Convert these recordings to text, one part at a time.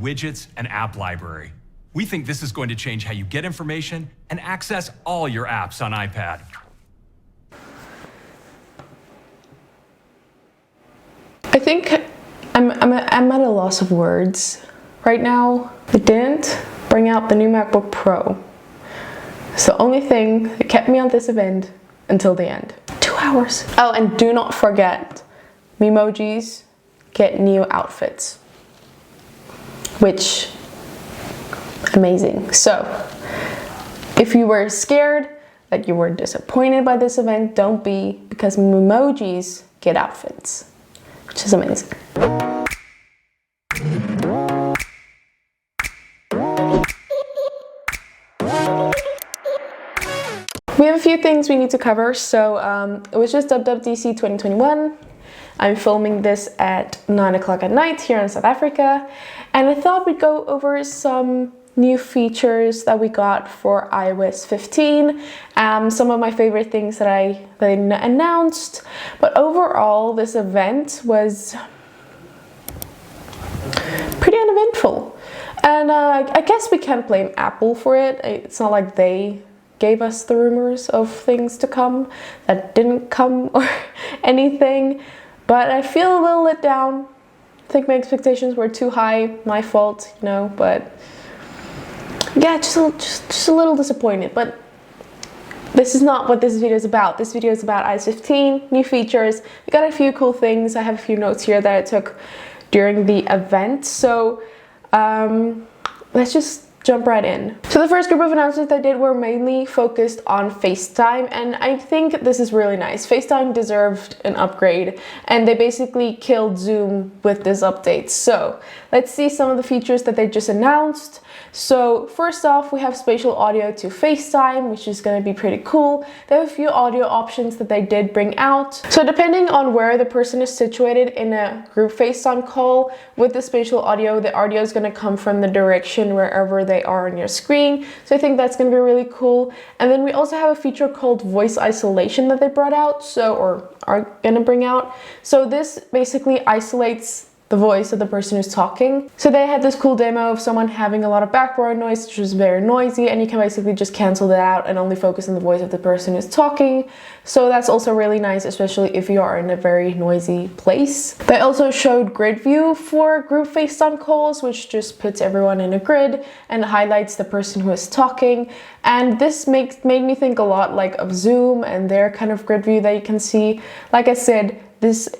widgets and app library. We think this is going to change how you get information and access all your apps on iPad. I think I'm at a loss of words right now. They didn't bring out the new MacBook Pro. It's the only thing that kept me on this event until the end. 2 hours. Oh, and do not forget, Memojis get new outfits. Which, amazing. So, if you were scared that you were disappointed by this event, don't be, because Memojis get outfits, which is amazing. We have a few things we need to cover. So it was just WWDC 2021. I'm filming this at 9 o'clock at night here in South Africa, and I thought we'd go over some new features that we got for iOS 15, some of my favorite things that they announced. But overall, this event was pretty uneventful, and I guess we can't blame Apple for it. It's not like they gave us the rumors of things to come that didn't come or anything. But I feel a little let down. I think my expectations were too high, my fault, you know, but yeah, just a little disappointed. But this is not what this video is about. This video is about iOS 15, new features. We got a few cool things. I have a few notes here that I took during the event. So let's just jump right in. So the first group of announcements I did were mainly focused on FaceTime, and I think this is really nice. FaceTime deserved an upgrade, and they basically killed Zoom with this update. So let's see some of the features that they just announced. So first off, we have spatial audio to FaceTime, which is going to be pretty cool. They have a few audio options that they did bring out. So depending on where the person is situated in a group FaceTime call, with the spatial audio, the audio is going to come from the direction wherever they are on your screen. So I think that's going to be really cool. And then we also have a feature called voice isolation that they brought out, or are going to bring out. So this basically isolates the voice of the person who's talking. So they had this cool demo of someone having a lot of background noise, which was very noisy, and you can basically just cancel that out and only focus on the voice of the person who's talking. So that's also really nice, especially if you are in a very noisy place. They also showed grid view for group FaceTime calls, which just puts everyone in a grid and highlights the person who is talking. And this made me think a lot like of Zoom and their kind of grid view that you can see. Like I said,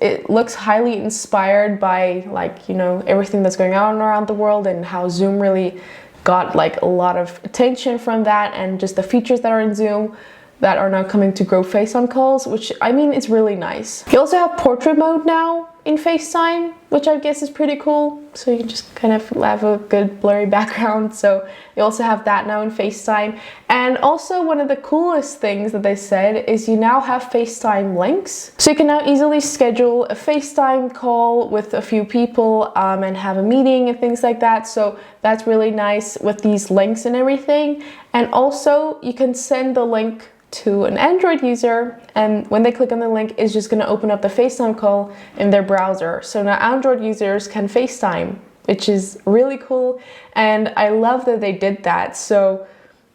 it looks highly inspired by, like, you know, everything that's going on around the world, and how Zoom really got like a lot of attention from that, and just the features that are in Zoom that are now coming to group FaceTime calls, which, I mean, it's really nice. You also have portrait mode now in FaceTime, which I guess is pretty cool. So you can just kind of have a good blurry background. So you also have that now in FaceTime. And also, one of the coolest things that they said is you now have FaceTime Links. So you can now easily schedule a FaceTime call with a few people and have a meeting and things like that. So that's really nice with these links and everything. And also, you can send the link to an Android user, and when they click on the link, it's just going to open up the FaceTime call in their browser. So now Android users can FaceTime, which is really cool, and I love that they did that. So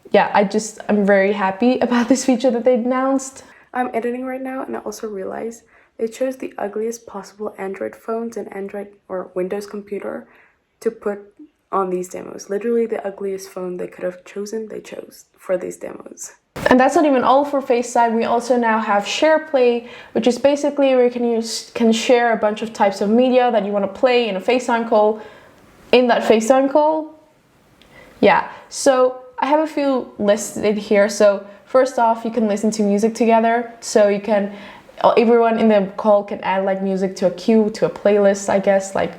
yeah, I'm very happy about this feature that they announced. I'm editing right now, and I also realized they chose the ugliest possible Android phones and Android or Windows computer to put on these demos. Literally the ugliest phone they could have chosen, they chose for these demos. And that's not even all for FaceTime. We also now have SharePlay, which is basically where you can share a bunch of types of media that you want to play in a FaceTime call, in that FaceTime call. Yeah, so I have a few listed here. So first off, you can listen to music together. So you can, everyone in the call can add like music to a queue, to a playlist, I guess, like,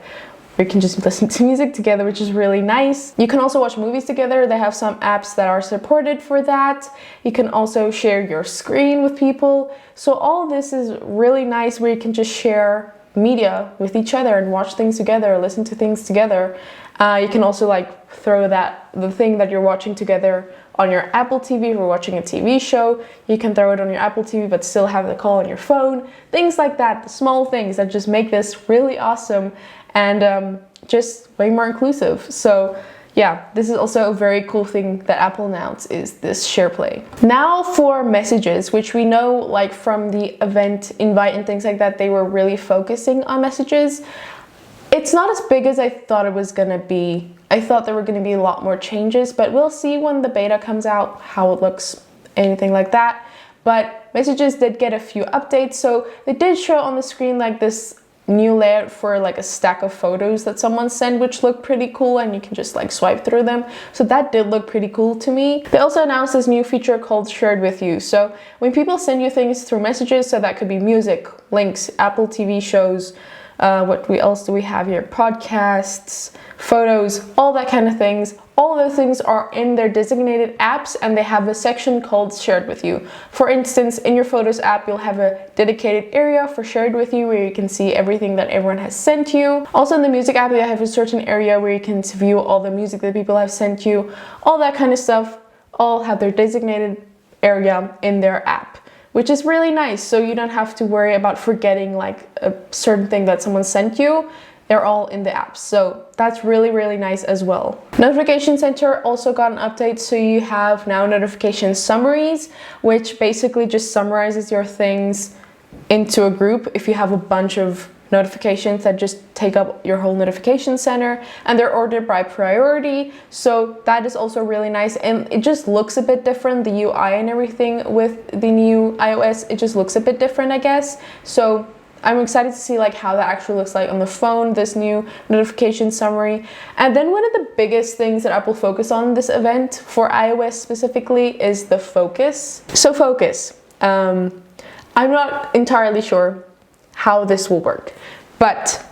we can just listen to music together, which is really nice. You can also watch movies together. They have some apps that are supported for that. You can also share your screen with people. So all of this is really nice, where you can just share media with each other and watch things together, listen to things together. You can also like throw the thing that you're watching together on your Apple TV. If you're watching a TV show, you can throw it on your Apple TV but still have the call on your phone. Things like that, the small things that just make this really awesome. And just way more inclusive. So yeah, this is also a very cool thing that Apple announced, is this SharePlay. Now for messages, which we know like from the event invite and things like that, they were really focusing on messages. It's not as big as I thought it was gonna be. I thought there were gonna be a lot more changes, but we'll see when the beta comes out how it looks, anything like that. But messages did get a few updates. So they did show on the screen like this new layout for like a stack of photos that someone sent, which looked pretty cool, and you can just like swipe through them. So that did look pretty cool to me. They also announced this new feature called Shared With You. So when people send you things through messages, so that could be music, links, Apple TV shows, what else do we have here? Podcasts, photos, all that kind of things. All of those things are in their designated apps, and they have a section called Shared With You. For instance, in your Photos app, you'll have a dedicated area for Shared With You where you can see everything that everyone has sent you. Also in the Music app, you have a certain area where you can view all the music that people have sent you. All that kind of stuff, all have their designated area in their app, which is really nice. So you don't have to worry about forgetting like a certain thing that someone sent you. They're all in the apps. So that's really, really nice as well. Notification Center also got an update. So you have now notification summaries, which basically just summarizes your things into a group. If you have a bunch of notifications that just take up your whole notification center, and they're ordered by priority. So that is also really nice, and it just looks a bit different. The UI and everything with the new iOS, it just looks a bit different, I guess. So I'm excited to see like how that actually looks like on the phone, this new notification summary. And then one of the biggest things that Apple focused on this event for iOS specifically is the focus. So focus, I'm not entirely sure how this will work, but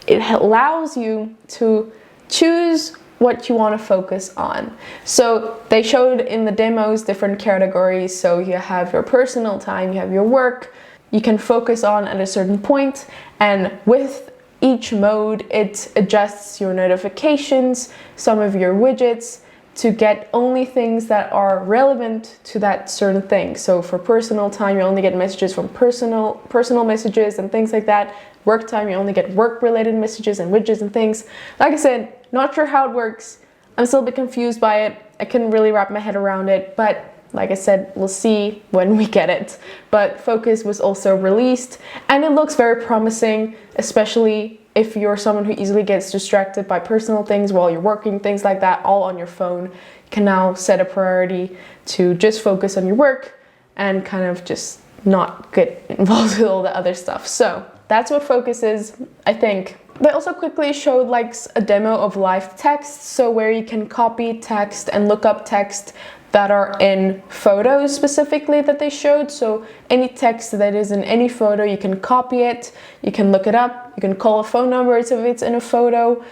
it allows you to choose what you want to focus on. So they showed in the demos different categories. So you have your personal time, you have your work, you can focus on at a certain point, and with each mode it adjusts your notifications, some of your widgets, to get only things that are relevant to that certain thing. So for personal time, you only get messages from personal messages and things like that. Work time, you only get work-related messages and widgets and things. Like I said, not sure how it works. I'm still a bit confused by it. I couldn't really wrap my head around it, but like I said, we'll see when we get it. But Focus was also released, and it looks very promising, especially if you're someone who easily gets distracted by personal things while you're working, things like that, all on your phone. You can now set a priority to just focus on your work and kind of just not get involved with all the other stuff. So that's what Focus is, I think. They also quickly showed like a demo of live text, so where you can copy text and look up text that are in photos specifically that they showed. So any text that is in any photo, you can copy it, you can look it up, you can call a phone number if it's in a photo.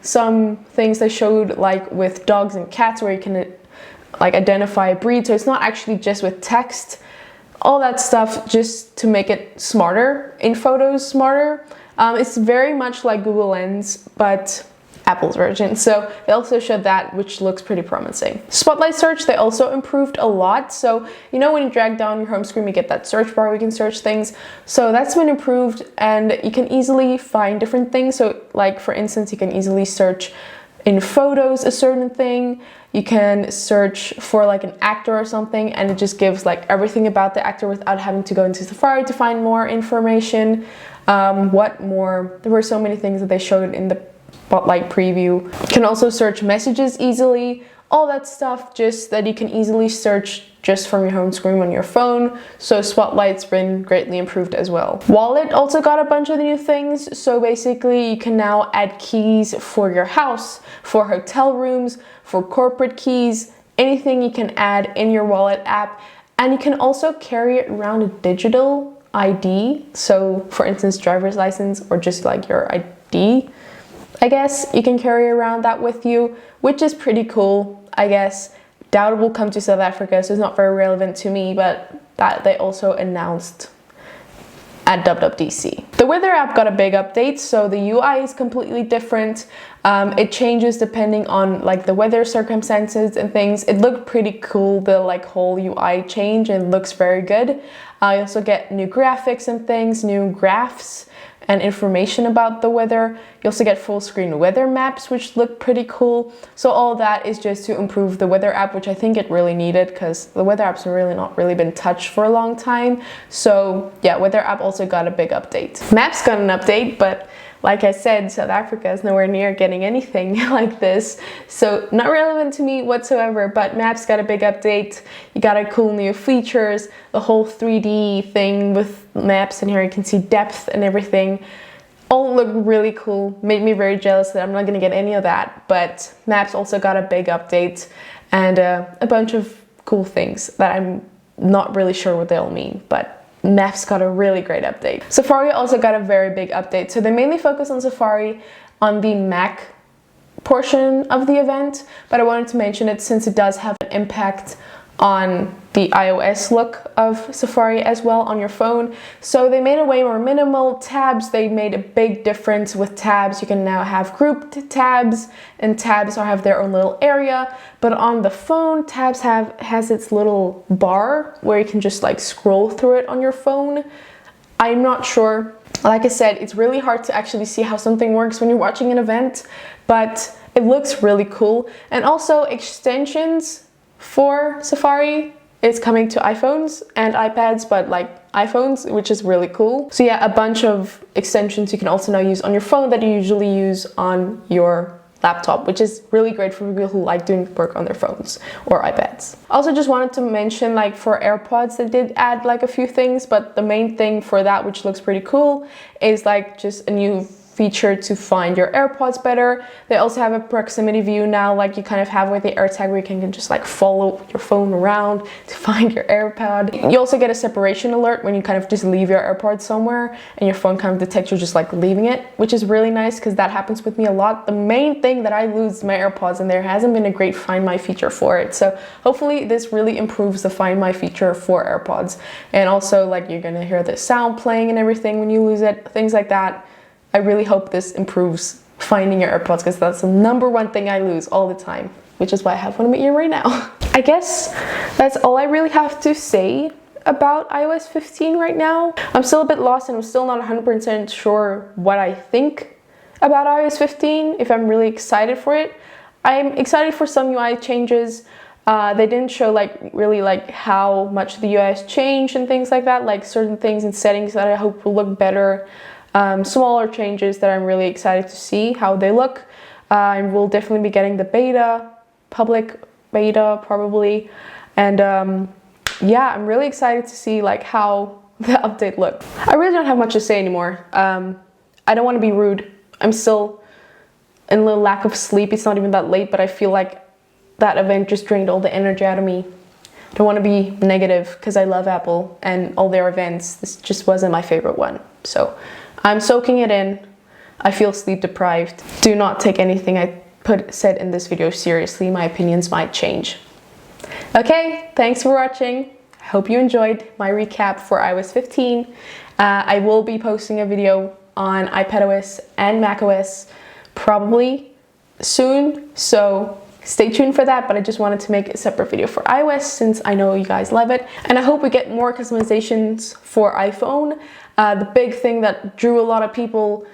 Some things they showed like with dogs and cats where you can like identify a breed, so it's not actually just with text. All that stuff just to make it smarter, in photos smarter. It's very much like Google Lens, but Apple's version. So they also showed that, which looks pretty promising. Spotlight search, they also improved a lot. So you know when you drag down your home screen, you get that search bar where you can search things. So that's been improved, and you can easily find different things. So like for instance, you can easily search in photos a certain thing. You can search for like an actor or something, and it just gives like everything about the actor without having to go into Safari to find more information. What more? There were so many things that they showed in the Spotlight preview. You can also search messages easily, all that stuff just that you can easily search just from your home screen on your phone. So Spotlight's been greatly improved as well. Wallet also got a bunch of new things. So basically you can now add keys for your house, for hotel rooms, for corporate keys, anything you can add in your Wallet app. And you can also carry it around a digital ID. So for instance, driver's license, or just like your ID, I guess you can carry around that with you, which is pretty cool, I guess. Doubt it will come to South Africa, so it's not very relevant to me, but that they also announced at WWDC. The Weather app got a big update, so the UI is completely different. It changes depending on like the weather circumstances and things. It looked pretty cool, the like whole UI change, and looks very good. I also get new graphics and things, new graphs, and information about the weather. You also get full screen weather maps, which look pretty cool. So all that is just to improve the weather app, which I think it really needed because the weather apps have really not really been touched for a long time. So yeah, weather app also got a big update. Maps got an update, but like I said, South Africa is nowhere near getting anything like this, so not relevant to me whatsoever. But Maps got a big update. You got a cool new features, the whole 3D thing with Maps, and here you can see depth and everything. All look really cool. Made me very jealous that I'm not gonna get any of that. But Maps also got a big update and a bunch of cool things that I'm not really sure what they all mean, but Maps got a really great update. Safari also got a very big update. So they mainly focus on Safari on the Mac portion of the event, but I wanted to mention it since it does have an impact on the iOS look of Safari as well on your phone. So they made it way more minimal. Tabs, they made a big difference with tabs. You can now have grouped tabs, and tabs have their own little area. But on the phone, tabs has its little bar where you can just like scroll through it on your phone. I'm not sure. Like I said, it's really hard to actually see how something works when you're watching an event, but it looks really cool. And also extensions for Safari is coming to iPhones and iPads, but like iPhones, which is really cool. So yeah, a bunch of extensions you can also now use on your phone that you usually use on your laptop, which is really great for people who like doing work on their phones or iPads. Also just wanted to mention, like for AirPods, they did add like a few things, but the main thing for that, which looks pretty cool, is like just a new feature to find your AirPods better. They also have a proximity view now, like you kind of have with the AirTag, where you can just like follow your phone around to find your AirPod. You also get a separation alert when you kind of just leave your AirPods somewhere and your phone kind of detects you're just like leaving it, which is really nice because that happens with me a lot. The main thing that I lose my AirPods, and there hasn't been a great Find My feature for it. So hopefully this really improves the Find My feature for AirPods. And also like you're gonna hear the sound playing and everything when you lose it, things like that. I really hope this improves finding your AirPods, because that's the #1 thing I lose all the time, which is why I have one in my ear right now. I guess that's all I really have to say about iOS 15 right now. I'm still a bit lost and I'm still not 100% sure what I think about iOS 15, if I'm really excited for it. I'm excited for some UI changes. They didn't show like really like how much the UI has changed and things like that, like certain things in settings that I hope will look better. Smaller changes that I'm really excited to see how they look. I will definitely be getting the beta, public beta probably, and yeah, I'm really excited to see like how the update looks. I really don't have much to say anymore. I don't want to be rude. I'm still in a little lack of sleep. It's not even that late, but I feel like that event just drained all the energy out of me. I don't want to be negative because I love Apple and all their events. This just wasn't my favorite one. So I'm soaking it in. I feel sleep deprived. Do not take anything I said in this video seriously. My opinions might change. Okay, thanks for watching. I hope you enjoyed my recap for iOS 15. I will be posting a video on iPadOS and macOS probably soon, so stay tuned for that, but I just wanted to make a separate video for iOS since I know you guys love it. And I hope we get more customizations for iPhone. The big thing that drew a lot of people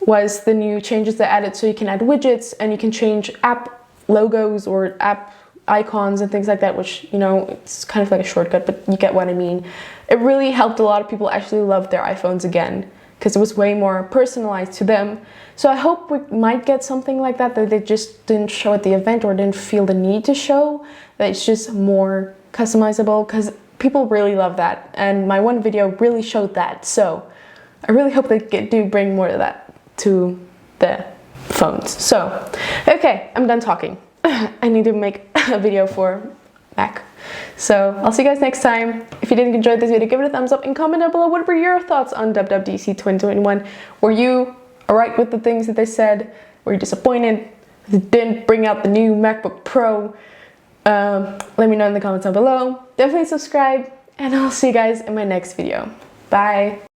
was the new changes they added, so you can add widgets and you can change app logos or app icons and things like that, which, you know, it's kind of like a shortcut, but you get what I mean. It really helped a lot of people actually love their iPhones again, because it was way more personalized to them. So I hope we might get something like that they just didn't show at the event or didn't feel the need to show, that it's just more customizable, because people really love that. And my one video really showed that. So I really hope they do bring more of that to the phones. So, okay, I'm done talking. I need to make a video for Mac. So I'll see you guys next time. If you did enjoy this video, give it a thumbs up and comment down below what were your thoughts on WWDC 2021. Were you alright with the things that they said? Were you disappointed they didn't bring out the new MacBook Pro? Let me know in the comments down below. Definitely subscribe, and I'll see you guys in my next video. Bye!